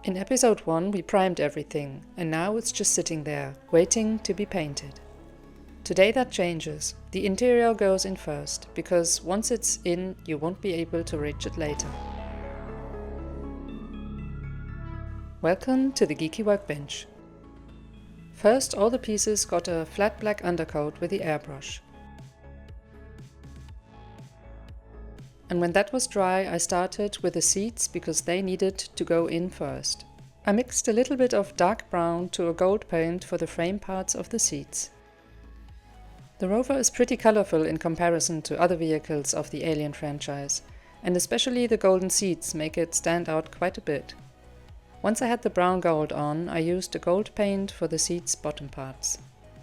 In episode 1 we primed everything, and now it's just sitting there, waiting to be painted. Today that changes. The interior goes in first, because once it's in, you won't be able to reach it later. Welcome to the Geeky Workbench. First, all the pieces got a flat black undercoat with the airbrush. And when that was dry, I started with the seats because they needed to go in first. I mixed a little bit of dark brown to a gold paint for the frame parts of the seats. The Rover is pretty colorful in comparison to other vehicles of the Alien franchise, and especially the golden seats make it stand out quite a bit. Once I had the brown gold on, I used a gold paint for the seats' bottom parts.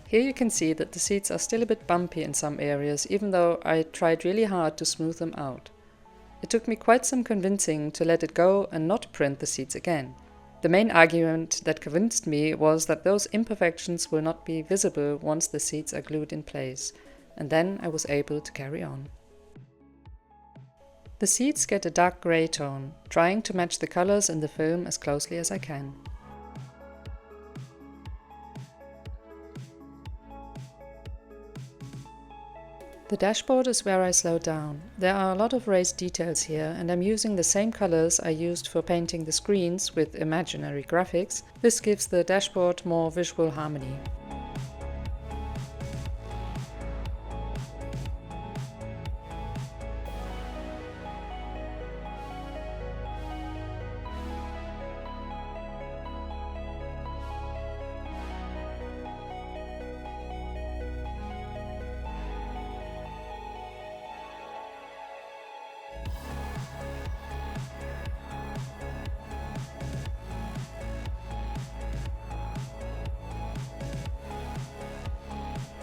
Here you can see that the seats are still a bit bumpy in some areas, even though I tried really hard to smooth them out. It took me quite some convincing to let it go and not print the seats again. The main argument that convinced me was that those imperfections will not be visible once the seats are glued in place, and then I was able to carry on. The seats get a dark grey tone, trying to match the colors in the film as closely as I can. The dashboard is where I slow down. There are a lot of raised details here, and I'm using the same colors I used for painting the screens with imaginary graphics. This gives the dashboard more visual harmony.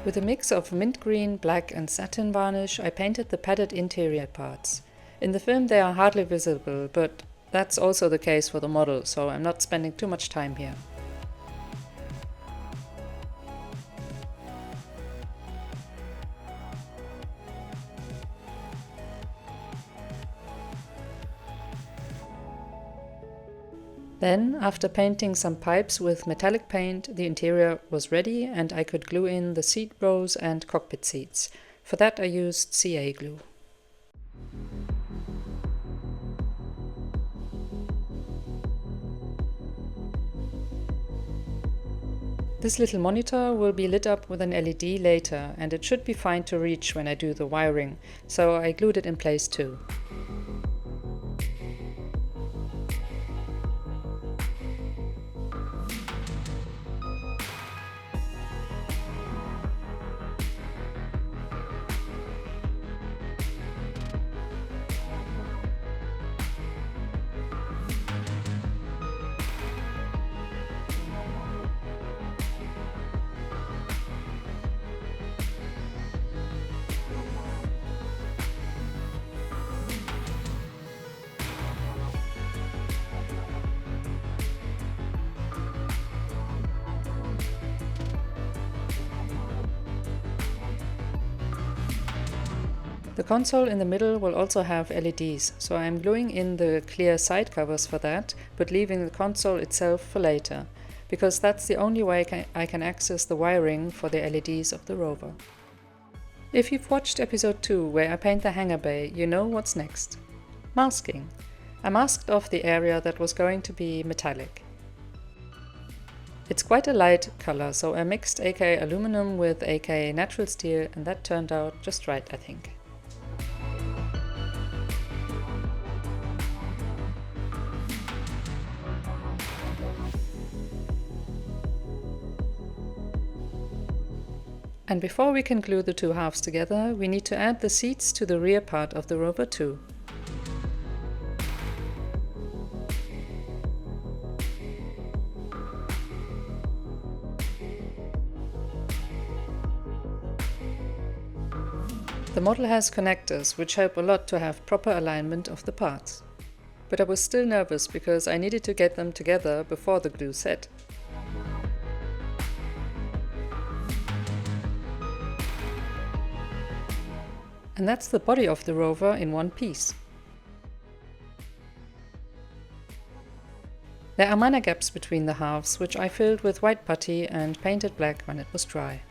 With a mix of mint green, black and satin varnish, I painted the padded interior parts. In the film they are hardly visible, but that's also the case for the model, so I'm not spending too much time here. Then, after painting some pipes with metallic paint, the interior was ready and I could glue in the seat rows and cockpit seats. For that I used CA glue. This little monitor will be lit up with an LED later, and it should be fine to reach when I do the wiring, so I glued it in place too. The console in the middle will also have LEDs, so I am gluing in the clear side covers for that, but leaving the console itself for later, because that's the only way I can access the wiring for the LEDs of the Rover. If you've watched episode 2 where I paint the hangar bay, you know what's next. Masking. I masked off the area that was going to be metallic. It's quite a light color, so I mixed AK aluminum with AK natural steel, and that turned out just right, I think. And before we can glue the two halves together, we need to add the seats to the rear part of the Rover too. The model has connectors, which help a lot to have proper alignment of the parts. But I was still nervous because I needed to get them together before the glue set. And that's the body of the Rover in one piece. There are minor gaps between the halves, which I filled with white putty and painted black when it was dry.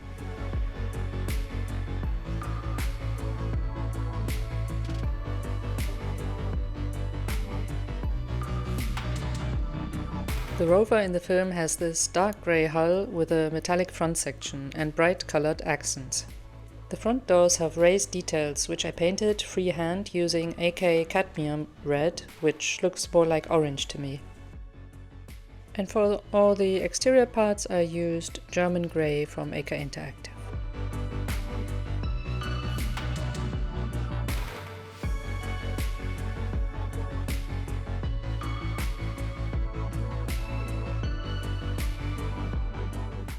The rover in the film has this dark grey hull with a metallic front section and bright coloured accents. The front doors have raised details which I painted freehand using AK cadmium red, which looks more like orange to me. And for all the exterior parts I used German grey from AK Interactive.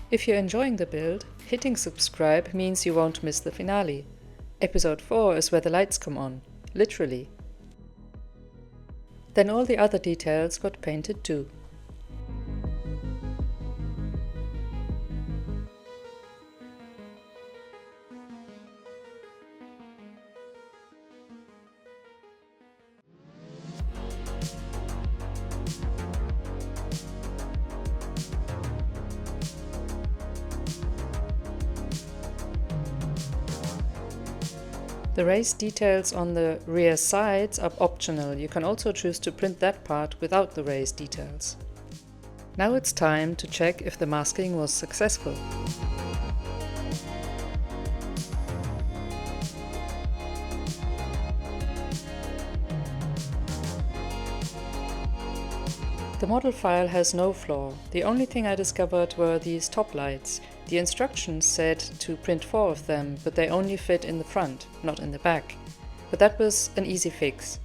If you're enjoying the build, hitting subscribe means you won't miss the finale. Episode 4 is where the lights come on, literally. Then all the other details got painted too. The raised details on the rear sides are optional. You can also choose to print that part without the raised details. Now it's time to check if the masking was successful. The model file has no flaw. The only thing I discovered were these top lights. The instructions said to print 4 of them, but they only fit in the front, not in the back. But that was an easy fix.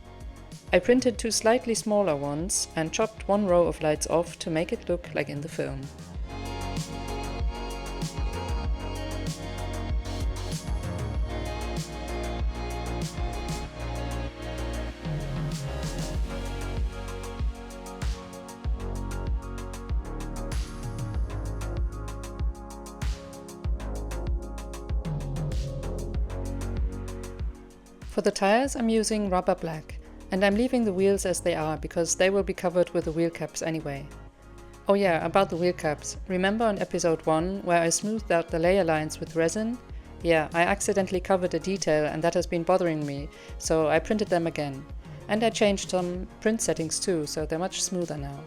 I printed 2 slightly smaller ones and chopped 1 row of lights off to make it look like in the film. For the tires I'm using rubber black, and I'm leaving the wheels as they are because they will be covered with the wheel caps anyway. Oh yeah, about the wheel caps, remember on episode 1 where I smoothed out the layer lines with resin? Yeah, I accidentally covered a detail and that has been bothering me, so I printed them again. And I changed some print settings too, so they're much smoother now.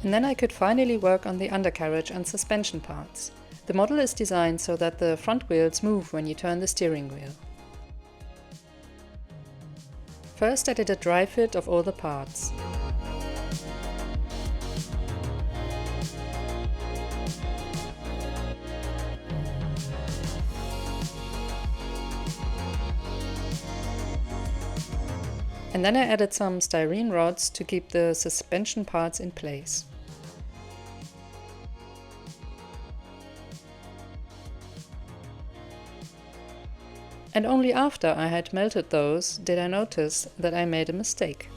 And then I could finally work on the undercarriage and suspension parts. The model is designed so that the front wheels move when you turn the steering wheel. First I did a dry fit of all the parts. And then I added some styrene rods to keep the suspension parts in place. And only after I had melted those did I notice that I made a mistake.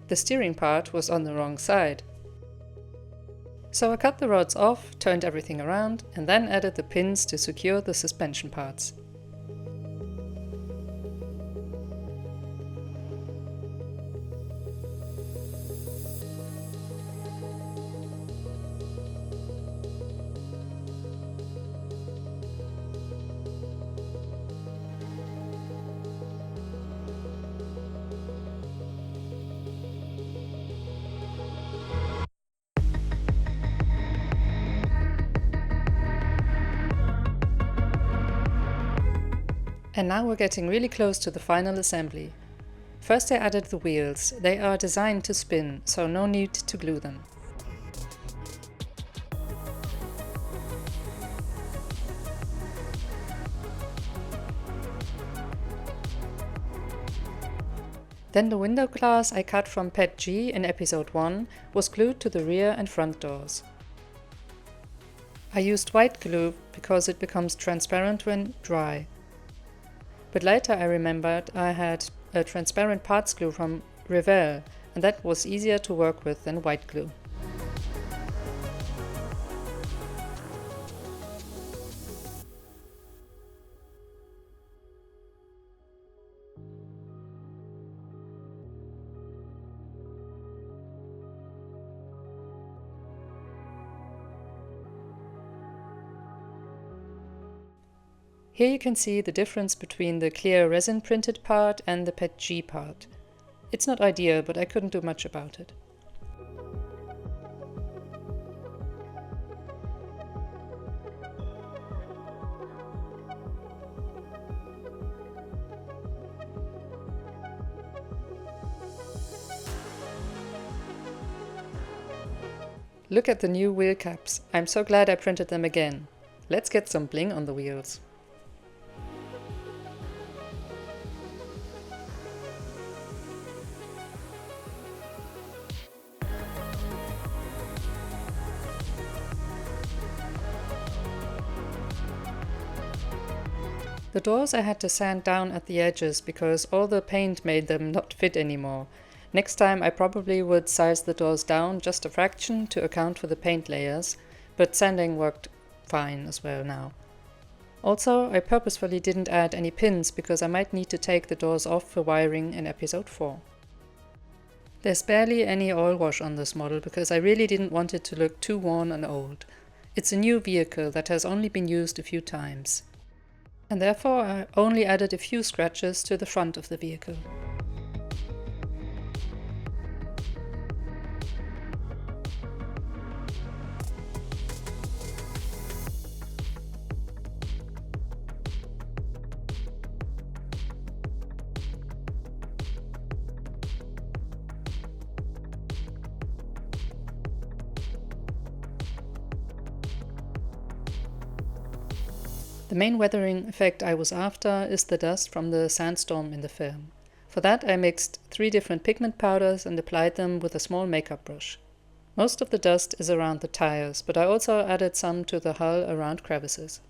The steering part was on the wrong side. So I cut the rods off, turned everything around, and then added the pins to secure the suspension parts. And now we're getting really close to the final assembly. First I added the wheels. They are designed to spin, so no need to glue them. Then the window glass I cut from pet G in episode 1 was glued to the rear and front doors. I used white glue because it becomes transparent when dry. But later I remembered I had a transparent parts glue from ELFL, and that was easier to work with than white glue. Here you can see the difference between the clear resin printed part and the pet G part. It's not ideal, but I couldn't do much about it. Look at the new wheel caps. I'm so glad I printed them again. Let's get some bling on the wheels. The doors I had to sand down at the edges because all the paint made them not fit anymore. Next time I probably would size the doors down just a fraction to account for the paint layers, but sanding worked fine as well now. Also, I purposefully didn't add any pins because I might need to take the doors off for wiring in episode 4. There's barely any oil wash on this model because I really didn't want it to look too worn and old. It's a new vehicle that has only been used a few times. And therefore I only added a few scratches to the front of the vehicle. The main weathering effect I was after is the dust from the sandstorm in the film. For that I mixed 3 different pigment powders and applied them with a small makeup brush. Most of the dust is around the tires, but I also added some to the hull around crevices.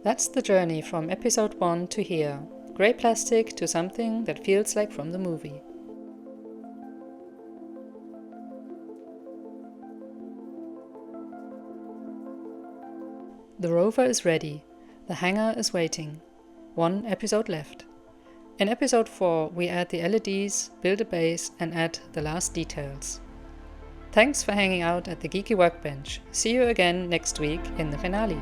That's the journey from episode 1 to here. Grey plastic to something that feels like from the movie. The rover is ready. The hangar is waiting. 1 episode left. In episode 4 we add the LEDs, build a base and add the last details. Thanks for hanging out at the Geeky Workbench. See you again next week in the finale.